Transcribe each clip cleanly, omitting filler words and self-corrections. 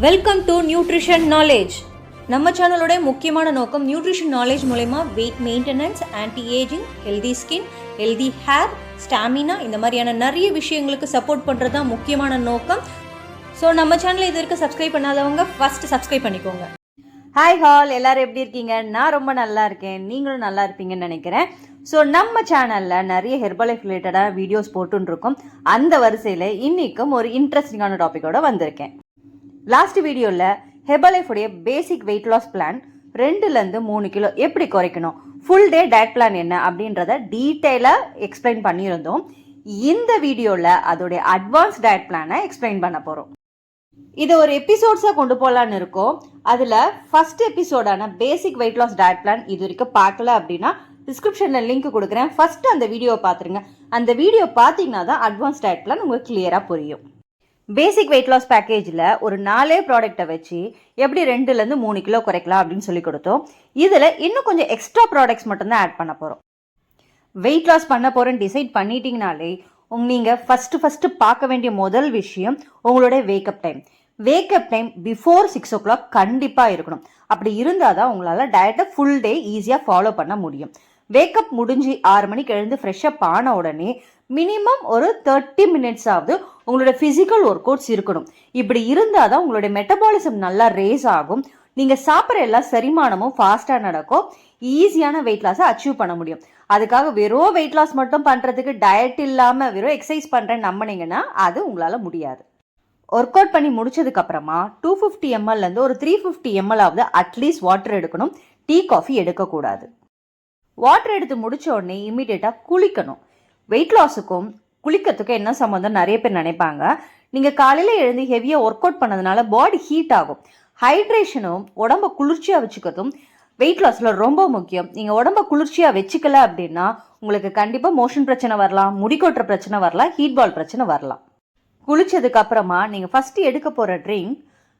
Welcome to nutrition knowledge. நம்ம சேனலோட முக்கியமான நோக்கம் நியூட்ரிஷன் நாலேஜ் மூலமா weight maintenance, anti ageing, healthy skin, healthy hair, stamina இந்த மாதிரியான நிறைய விஷயங்களுக்கு சப்போர்ட் பண்ணுறது தான் முக்கியமான நோக்கம். ஸோ நம்ம சேனலை இது வரைக்கும் சப்ஸ்கிரைப் பண்ணாதவங்க ஃபர்ஸ்ட் சப்ஸ்கிரைப் பண்ணிக்கோங்க. ஹாய் ஹால், எல்லாரும் எப்படி இருக்கீங்க? நான் ரொம்ப நல்லா இருக்கேன், நீங்களும் நல்லா இருப்பீங்கன்னு நினைக்கிறேன். ஸோ நம்ம சேனலில் நிறைய ஹெர்பல் லைஃப் ரிலேட்டடாக வீடியோஸ் போட்டுருக்கோம். அந்த வரிசையில் இன்றைக்கும் ஒரு இன்ட்ரெஸ்டிங்கான டாப்பிக்கோடு வந்திருக்கேன். லாஸ்ட் வீடியோவில் ஹெர்பலைஃப் உடைய பேசிக் வெயிட் லாஸ் பிளான் 2லேருந்து 3 கிலோ எப்படி குறைக்கணும், ஃபுல் டே டயட் பிளான் என்ன அப்படின்றத டீட்டெயிலாக எக்ஸ்பிளைன் பண்ணியிருந்தோம். இந்த வீடியோவில் அதோடைய அட்வான்ஸ் டயட் பிளானை எக்ஸ்பிளைன் பண்ண போகிறோம். இது ஒரு எபிசோட்ஸாக கொண்டு போகலான்னு இருக்கோம். அதில் ஃபர்ஸ்ட் எபிசோடான பேசிக் வெயிட் லாஸ் டயட் பிளான் இது வரைக்கும் பார்க்கல அப்படின்னா டிஸ்கிரிப்ஷனில் லிங்க் கொடுக்குறேன். ஃபர்ஸ்ட் அந்த வீடியோவை பார்த்துருங்க. அந்த வீடியோ பார்த்தீங்கன்னா தான் அட்வான்ஸ் டயட் பிளான் உங்களுக்கு கிளியராக புரியும். பேசிக் வெயிட் லாஸ் பேக்கேஜில் ஒரு 4 ப்ராடக்டை வச்சு எப்படி 2லேருந்து 3 கிலோ குறைக்கலாம் அப்படின்னு சொல்லி கொடுத்தோம். இதில் இன்னும் கொஞ்சம் எக்ஸ்ட்ரா ப்ராடக்ட்ஸ் மட்டும்தான் ஆட் பண்ண போகிறோம். வெயிட் லாஸ் பண்ண போகிறேன்னு டிசைட் பண்ணிட்டீங்கனாலே நீங்கள் ஃபஸ்ட்டு பார்க்க வேண்டிய முதல் விஷயம் உங்களுடைய wake up time. Wake up time before 6 o'clock கண்டிப்பாக இருக்கணும். அப்படி இருந்தால் தான் உங்களால் டயட்டை ஃபுல் டே ஈஸியாக ஃபாலோ பண்ண முடியும். வேக்கப் முடிஞ்சு 6 மணிக்கு எழுந்து ஃப்ரெஷ்அப் ஆன உடனே மினிமம் ஒரு 30 மினிட்ஸ் ஆகுது உங்களோட ஃபிசிக்கல் ஒர்க் அவுட்ஸ் இருக்கணும். இப்படி இருந்தால் தான் உங்களுடைய மெட்டபாலிசம் நல்லா ரேஸ் ஆகும். நீங்கள் சாப்பிட்ற எல்லா செரிமானமும் ஃபாஸ்ட்டாக நடக்கும். ஈஸியான வெயிட் லாஸை அச்சீவ் பண்ண முடியும். அதுக்காக வெறும் வெயிட் லாஸ் மட்டும் பண்ணுறதுக்கு டயட் இல்லாமல் வெறும் எக்ஸசைஸ் பண்ணுறேன்னு நம்பினீங்கன்னா அது உங்களால் முடியாது. ஒர்க் அவுட் பண்ணி முடிச்சதுக்கப்புறமா 250 ml ஒரு 350 ml ஆகுது அட்லீஸ்ட் வாட்டர் எடுக்கணும். டீ காஃபி எடுக்கக்கூடாது. வாட்டர் எடுத்து முடிச்ச உடனே இமீடியட்டாக குளிக்கணும். வெயிட் லாஸுக்கும் குளிக்கிறதுக்கும் என்ன சம்மந்தம் நிறைய பேர் நினைப்பாங்க. நீங்கள் காலையில் எழுந்து ஹெவியாக ஒர்க் அவுட் பண்ணதுனால பாடி ஹீட் ஆகும். ஹைட்ரேஷனும் உடம்பை குளிர்ச்சியாக வச்சுக்கிறதும் வெயிட் லாஸில் ரொம்ப முக்கியம். நீங்கள் உடம்பை குளிர்ச்சியாக வச்சுக்கல அப்படின்னா உங்களுக்கு கண்டிப்பாக மோஷன் பிரச்சனை வரலாம், முடி கொட்டுற பிரச்சனை வரலாம், ஹீட் பால் பிரச்சனை வரலாம். குளிச்சதுக்கு அப்புறமா நீங்கள் ஃபஸ்ட்டு எடுக்க போகிற ட்ரிங்க்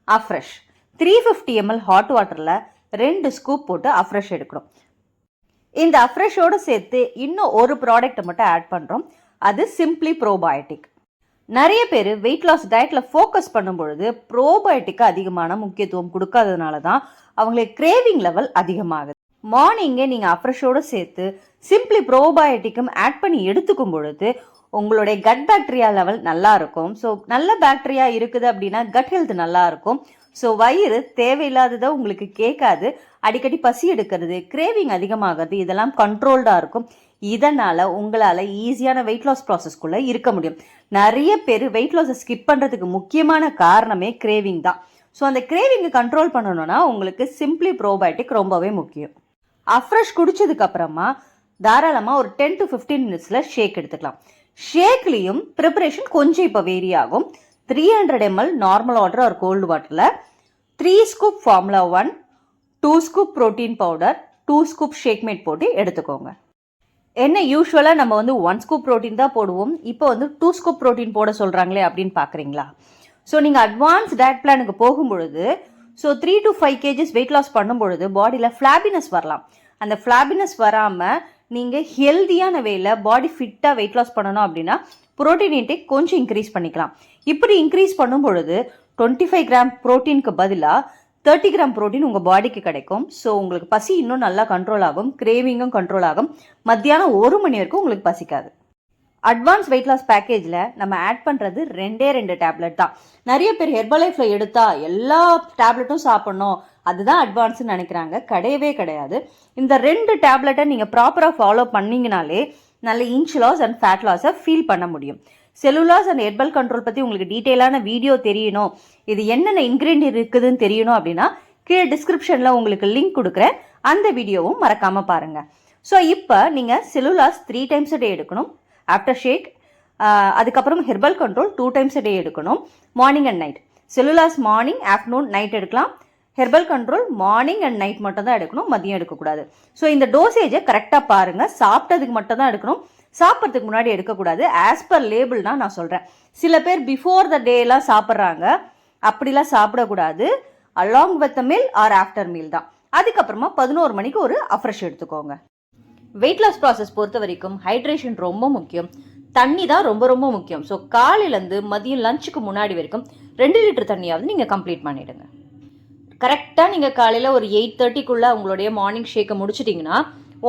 அஃப்ரெஷ். 350 ml ஹாட் வாட்டரில் 2 ஸ்கூப் போட்டு அஃப்ரெஷ் எடுக்கணும். இந்த அஃப்ரெஷோடு சேர்த்து இன்னும் ஒரு ப்ராடக்ட்டை மட்டும் ஆட் பண்ணுறோம். அது சிம்பிளி ப்ரோபயோட்டிக். நிறைய பேர் வெயிட் லாஸ் டயட்டில் ஃபோக்கஸ் பண்ணும் பொழுது ப்ரோபயோட்டிக்கு அதிகமான முக்கியத்துவம் கொடுக்காததுனால தான் அவங்களுக்கு கிரேவிங் லெவல் அதிகமாகுது. மார்னிங்கே நீங்கள் அஃப்ரெஷோடு சேர்த்து சிம்பிளி ப்ரோபயோட்டிக்கும் ஆட் பண்ணி எடுத்துக்கும் பொழுது உங்களுடைய கட் பாக்டீரியா லெவல் நல்லா இருக்கும். ஸோ நல்ல பாக்டீரியா இருக்குது அப்படின்னா கட் ஹெல்த் நல்லா இருக்கும். ஸோ வயிறு தேவையில்லாததை உங்களுக்கு கேட்காது. அடிக்கடி பசி எடுக்கிறது, கிரேவிங் அதிகமாகிறது, இதெல்லாம் கண்ட்ரோல்டாக இருக்கும். இதனால் உங்களால் ஈஸியான வெயிட் லாஸ் ப்ராசஸ்க்குள்ளே இருக்க முடியும். நிறைய பேர் வெயிட் லாஸை ஸ்கிப் பண்ணுறதுக்கு முக்கியமான காரணமே கிரேவிங் தான். ஸோ அந்த கிரேவிங்கை கண்ட்ரோல் பண்ணணும்னா உங்களுக்கு சிம்பிளி ப்ரோபயோட்டிக் ரொம்பவே முக்கியம். அஃப்ரெஷ் குடிச்சதுக்கப்புறமா தாராளமாக ஒரு 10 to 15 minutes ஷேக் எடுத்துக்கலாம். ஷேக்லேயும் ப்ரிப்பரேஷன் கொஞ்சம் இப்போ வேரி ஆகும். 300 ml நார்மல் வாட்டர் ஒரு கோல்டு வாட்டரில் 3 scoop formula 1, 2 scoop protein powder, 2 scoop Shakemate போட்டு எடுத்துக்கோங்க. என்ன யூஸ்வலாக நம்ம 1 ஸ்கூப் ப்ரோட்டீன் தான் போடுவோம். இப்போ 2 ஸ்கூப் ப்ரோட்டீன் போட சொல்கிறாங்களே அப்படின்னு பார்க்குறீங்களா? ஸோ நீங்கள் அட்வான்ஸ் டயட் பிளானுக்கு போகும்பொழுது 3 to 5 kgs வெயிட் லாஸ் பண்ணும்பொழுது பாடியில் ஃப்ளாபினஸ் வரலாம். அந்த ஃப்ளாபினஸ் வராமல் நீங்கள் ஹெல்தியான வேல பாடி ஃபிட்டாக வெயிட் லாஸ் பண்ணணும் அப்படின்னா ப்ரோட்டீன் இன்டேக் கொஞ்சம் இன்க்ரீஸ் பண்ணிக்கலாம். இப்படி இன்க்ரீஸ் பண்ணும் பொழுது 25 கிராம் ப்ரோட்டீனுக்கு பதிலாக 30 கிராம் ப்ரோட்டீன் உங்கள் பாடிக்கு கிடைக்கும். ஸோ உங்களுக்கு பசி இன்னும் நல்லா கண்ட்ரோல் ஆகும், கிரேவிங்கும் கண்ட்ரோல் ஆகும். மத்தியானம் 1 மணி வரைக்கும் உங்களுக்கு பசிக்காது. அட்வான்ஸ் வெயிட் லாஸ் பேக்கேஜில் நம்ம ஆட் பண்ணுறது 2 டேப்லெட் தான். நிறைய பேர் ஹெர்பலைஃப்பில் எடுத்தால் எல்லா டேப்லெட்டும் சாப்பிட்ணும், அதுதான் அட்வான்ஸ்னு நினைக்கிறாங்க. கிடையவே கிடையாது. இந்த 2 டேப்லெட்டை நீங்கள் ப்ராப்பராக ஃபாலோ பண்ணிங்கனாலே நல்ல இன்ச் லாஸ் அண்ட் ஃபேட் லாஸை ஃபீல் பண்ண முடியும். செல்லுலாஸ் அண்ட் ஹெர்பல் கண்ட்ரோல் பற்றி உங்களுக்கு டீட்டெயிலான வீடியோ தெரியணும், இது என்னென்ன இன்க்ரீடியன்ட் இருக்குதுன்னு தெரியணும் அப்படின்னா கீழே டிஸ்கிரிப்ஷனில் உங்களுக்கு லிங்க் கொடுக்குறேன். அந்த வீடியோவும் மறக்காமல் பாருங்கள். ஸோ இப்போ நீங்கள் செல்லுலாஸ் 3 times a day எடுக்கணும் ஆஃப்டர் ஷேக். அதுக்கப்புறம் herbal control 2 times a day எடுக்கணும், morning and night. Cell U Loss morning, afternoon, night எடுக்கலாம். Herbal control morning and night மட்டும் தான் எடுக்கணும், மதியம் எடுக்கக்கூடாது. ஸோ இந்த டோசேஜை கரெக்டாக பாருங்கள். சாப்பிட்டதுக்கு மட்டும் தான் எடுக்கணும், சாப்பிட்றதுக்கு முன்னாடி எடுக்கக்கூடாது. ஆஸ் பர் லேபிள் தான் நான் சொல்கிறேன். சில பேர் பிஃபோர் த டேலாம் சாப்பிட்றாங்க, அப்படிலாம் சாப்பிடக்கூடாது. Along with meal or after meal தான். அதுக்கப்புறமா 11 மணிக்கு ஒரு அஃப்ரெஷ் எடுத்துக்கோங்க. வெயிட் லாஸ் ப்ராசஸ் பொறுத்த வரைக்கும் ஹைட்ரேஷன் ரொம்ப முக்கியம். தண்ணி தான் ரொம்ப ரொம்ப முக்கியம். ஸோ காலையிலேருந்து மதியம் லஞ்சுக்கு முன்னாடி வரைக்கும் 2 லிட்டர் தண்ணியாவது நீங்கள் கம்ப்ளீட் பண்ணிவிடுங்க. கரெக்டாக நீங்கள் காலையில் ஒரு 8:30க்குள்ளே உங்களுடைய மார்னிங் ஷேக்கை முடிச்சிட்டிங்கன்னா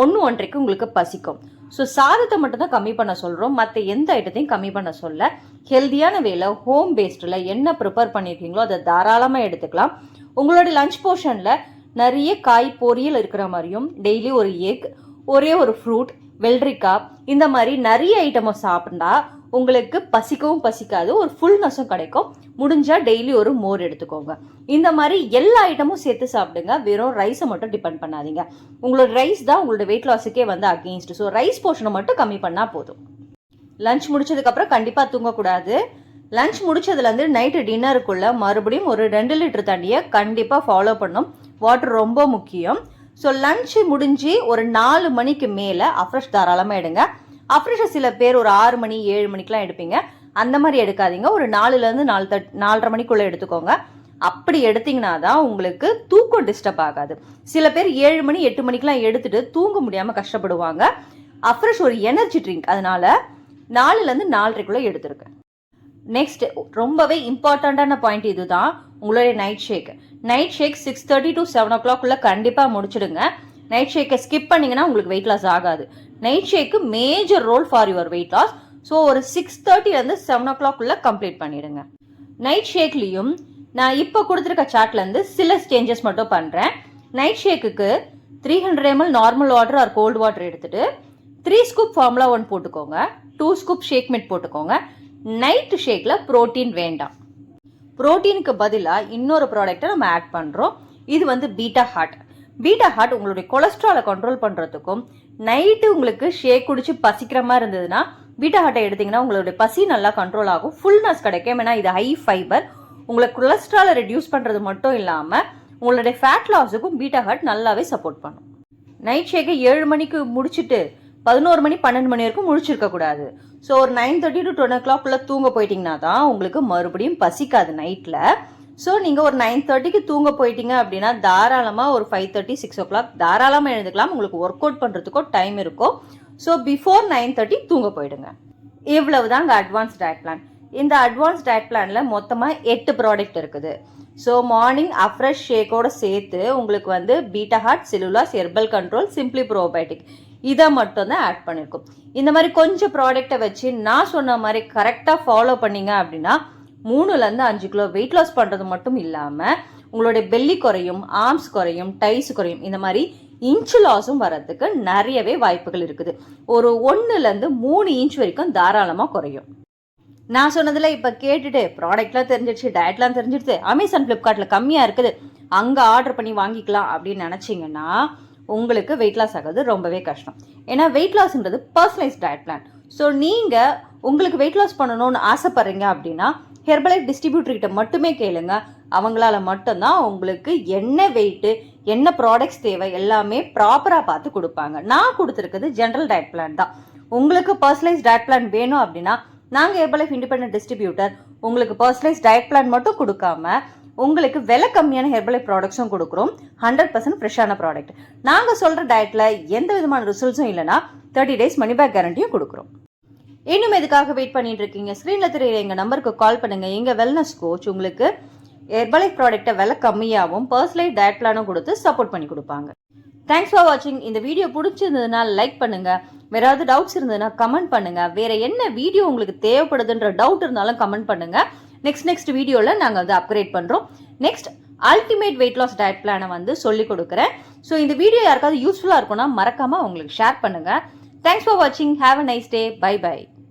1-1:30க்கு உங்களுக்கு பசிக்கும். ஸோ சாதத்தை மட்டும்தான் கம்மி பண்ண சொல்கிறோம், மற்ற எந்த ஐட்டத்தையும் கம்மி பண்ண சொல்ல. ஹெல்த்தியான வேலை ஹோம் பேஸ்டில் என்ன ப்ரிப்பேர் பண்ணியிருக்கீங்களோ அதை தாராளமாக எடுத்துக்கலாம். உங்களுடைய லஞ்ச் போர்ஷனில் நிறைய காய் பொரியல் இருக்கிற மாதிரியும் டெய்லி ஒரு எக், ஒரே ஒரு ஃப்ரூட், வெள்ளரிக்காய், இந்த மாதிரி நிறைய ஐட்டமை சாப்பிட்டா உங்களுக்கு பசிக்கவும் பசிக்காது, ஒரு ஃபுல்னஸும் கிடைக்கும். முடிஞ்சால் டெய்லி ஒரு மோர் எடுத்துக்கோங்க. இந்த மாதிரி எல்லா ஐட்டமும் சேர்த்து சாப்பிடுங்க. வெறும் ரைஸை மட்டும் டிபெண்ட் பண்ணாதீங்க. உங்களோட ரைஸ் தான் உங்களோட வெயிட் லாஸுக்கே வந்து அகெயின்ஸ்ட். ஸோ ரைஸ் போர்ஷனை மட்டும் கம்மி பண்ணால் போதும். லஞ்ச் முடிச்சதுக்கப்புறம் கண்டிப்பாக தூங்கக்கூடாது. லஞ்ச் முடிச்சதுலேருந்து நைட்டு டின்னருக்குள்ளே மறுபடியும் ஒரு 2 லிட்டர் தண்ணியை கண்டிப்பாக ஃபாலோ பண்ணும். வாட்டர் ரொம்ப முக்கியம். ஸோ லஞ்சு முடிஞ்சு ஒரு 4 மணிக்கு மேலே அஃப்ரெஷ் தாராளமாக எடுங்க. அஃப்ரெஷை சில பேர் ஒரு 6 மணி 7 மணிக்கெலாம் எடுப்பீங்க. அந்த மாதிரி எடுக்காதீங்க. ஒரு 4லேருந்து 4:30 மணிக்குள்ளே எடுத்துக்கோங்க. அப்படி எடுத்தீங்கன்னா தான் உங்களுக்கு தூக்கம் டிஸ்டர்ப் ஆகாது. சில பேர் 7 மணி 8 மணிக்கெலாம் எடுத்துட்டு தூங்க முடியாமல் கஷ்டப்படுவாங்க. அஃப்ரெஷ் ஒரு எனர்ஜி ட்ரிங்க், அதனால 4லேருந்து 4:30க்குள்ளே எடுத்துருங்க. நெக்ஸ்ட் ரொம்பவே இம்பார்ட்டண்ட்டான பாயிண்ட் இதுதான், உங்களுடைய night shake. Night shake 6:30 to 7 o'clock கண்டிப்பாக முடிச்சிடுங்க. நைட் ஷேக்கை ஸ்கிப் பண்ணிங்கன்னா உங்களுக்கு வெயிட் லாஸ் ஆகாது. Night shake major role for your weight loss. So ஒரு 6:30 7 o'clock கம்ப்ளீட் பண்ணிடுங்க. நைட் ஷேக்லேயும் நான் இப்போ கொடுத்துருக்க சார்ட்லேருந்து சில சேஞ்சஸ் மட்டும் பண்ணுறேன். நைட் ஷேக்குக்கு 300 ml normal water or cold water எடுத்துகிட்டு 3 ஸ்கூப் ஃபார்முலா 1 போட்டுக்கோங்க, 2 ஸ்கூப் ஷேக் மிட் போட்டுக்கோங்க. நைட் ஷேக்கில் ப்ரோட்டீன் வேண்டாம். ப்ரோட்டீனுக்கு பதிலாக இன்னொரு ப்ராடக்டை நம்ம ஆட் பண்ணுறோம். இது வந்து பீட்டா ஹார்ட். பீட்டா ஹார்ட் உங்களுடைய கொலஸ்ட்ராலை கண்ட்ரோல் பண்ணுறதுக்கும், நைட்டு உங்களுக்கு ஷேக் குடிச்சு பசிக்கிற மாதிரி இருந்ததுன்னா பீட்டா ஹார்ட்டை எடுத்திங்கன்னா உங்களுடைய பசி நல்லா கண்ட்ரோல் ஆகும், ஃபுல்னஸ் கிடைக்கும். ஏன்னா இது ஹை ஃபைபர். உங்களை கொலஸ்ட்ராலை ரெடியூஸ் பண்ணுறது மட்டும் இல்லாமல் உங்களுடைய ஃபேட் லாஸுக்கும் பீட்டா ஹார்ட் நல்லாவே சப்போர்ட் பண்ணும். நைட் ஷேக்கை 7 மணிக்கு முடிச்சுட்டு 11 மணி 12 மணி வரைக்கும் முடிச்சிருக்கக்கூடாது. ஸோ ஒரு 9:30 to 10 o'clock தூங்க போயிட்டீங்கன்னா தான் உங்களுக்கு மறுபடியும் பசிக்காது நைட்டில். ஸோ நீங்கள் ஒரு 9:30க்கு தூங்க போயிட்டீங்க அப்படின்னா தாராளமாக ஒரு 5:30 6 o'clock தாராளமாக எழுந்துக்கலாம். உங்களுக்கு ஒர்க் அவுட் பண்ணுறதுக்கோ டைம் இருக்கும். ஸோ பிஃபோர் 9:30 தூங்க போயிடுங்க. இவ்வளவு தாங்க அட்வான்ஸ் டயட் பிளான். இந்த அட்வான்ஸ் டயட் பிளானில் மொத்தமாக 8 ப்ராடக்ட் இருக்குது. ஸோ மார்னிங் அஃப்ரெஷ் ஷேக்கோடு சேர்த்து உங்களுக்கு வந்து beta heart, cellulose, herbal control, simply probiotic இதை மட்டும் தான் ஆட் பண்ணியிருக்கோம். இந்த மாதிரி கொஞ்சம் ப்ராடக்டை வச்சு நான் சொன்ன மாதிரி கரெக்டாக ஃபாலோ பண்ணிங்க அப்படின்னா 3லேருந்து 5 கிலோ வெயிட் லாஸ் பண்ணுறது மட்டும் இல்லாமல் உங்களுடைய பெல்லி குறையும், ஆர்ம்ஸ் குறையும், டைஸ் குறையும். இந்த மாதிரி இன்ச் லாஸும் வரதுக்கு நிறையவே வாய்ப்புகள் இருக்குது. ஒரு 1லேருந்து 3 இன்ச் வரைக்கும் தாராளமாக குறையும். நான் சொன்னதில் இப்போ கேட்டுட்டு ப்ராடக்ட்லாம் தெரிஞ்சிடுச்சு, டயட்லாம் தெரிஞ்சிடுச்சு, அமேசான் ஃப்ளிப்கார்ட்டில் கம்மியாக இருக்குது, அங்கே ஆர்டர் பண்ணி வாங்கிக்கலாம் அப்படின்னு நினச்சிங்கன்னா உங்களுக்கு வெயிட் லாஸ் ஆகிறது ரொம்பவே கஷ்டம். ஏன்னா வெயிட் லாஸ்ன்றது பர்சனலைஸ்ட் டயட் பிளான். ஸோ நீங்கள் உங்களுக்கு வெயிட் லாஸ் பண்ணணும்னு ஆசைப்பட்றீங்க அப்படின்னா ஹெர்பலைஃப் டிஸ்ட்ரிபியூட்டர்கிட்ட மட்டுமே கேளுங்க. அவங்களால மட்டும்தான் உங்களுக்கு என்ன வெயிட்டு, என்ன ப்ராடக்ட்ஸ் தேவை எல்லாமே ப்ராப்பராக பார்த்து கொடுப்பாங்க. நான் கொடுத்துருக்குது ஜென்ரல் டயட் பிளான் தான். உங்களுக்கு பர்சனலைஸ் டயட் பிளான் வேணும் அப்படின்னா நாங்கள் ஹெர்பலைஃப் இண்டிபெண்டன்ட் டிஸ்ட்ரிபியூட்டர் உங்களுக்கு பர்சனலைஸ் டயட் பிளான் மட்டும் கொடுக்காம உங்களுக்கு விலை கம்மியான ஹெர்பலைஃப் ப்ராடக்ட்ஸும் கொடுக்குறோம். 100% ஃப்ரெஷ்ஷான ப்ராடக்ட். நாங்கள் சொல்கிற டயட்டில் எந்த விதமான ரிசல்ட்ஸும் இல்லைனா 30 days மணி பேக் கேரண்டியும் கொடுக்குறோம். இன்னும் எதுக்காக வெயிட் பண்ணிட்டு இருக்கீங்க? ஸ்க்ரீனில் தெரியுற எங்கள் நம்பருக்கு கால் பண்ணுங்கள். எங்கள் வெல்னஸ் கோச் உங்களுக்கு ஹெர்பலைஃப் ப்ராடக்ட்டை விலை கம்மியாகவும் பர்சனலைஸ் டயட் பிளானும் கொடுத்து சப்போர்ட் பண்ணி கொடுப்பாங்க. தேங்க்ஸ் ஃபார் வாட்சிங். இந்த வீடியோ பிடிச்சிருந்ததுன்னா லைக் பண்ணுங்கள். வேறு ஏதாவது டவுட்ஸ் இருந்ததுன்னா கமெண்ட் பண்ணுங்கள். வேறு என்ன வீடியோ உங்களுக்கு தேவைப்படுதுன்ற டவுட் இருந்தாலும் கமெண்ட் பண்ணுங்கள். நெக்ஸ்ட் வீடியோவில் நாங்கள் வந்து அப்கிரேட் பண்ணுறோம். Next ultimate weight loss diet பிளானை வந்து சொல்லிக் கொடுக்குறேன். ஸோ இந்த வீடியோ யாருக்காவது யூஸ்ஃபுல்லாக இருக்கும்னா மறக்காமல் உங்களுக்கு ஷேர் பண்ணுங்கள். தேங்க்ஸ் ஃபார் வாட்சிங். Have a nice day. Bye by.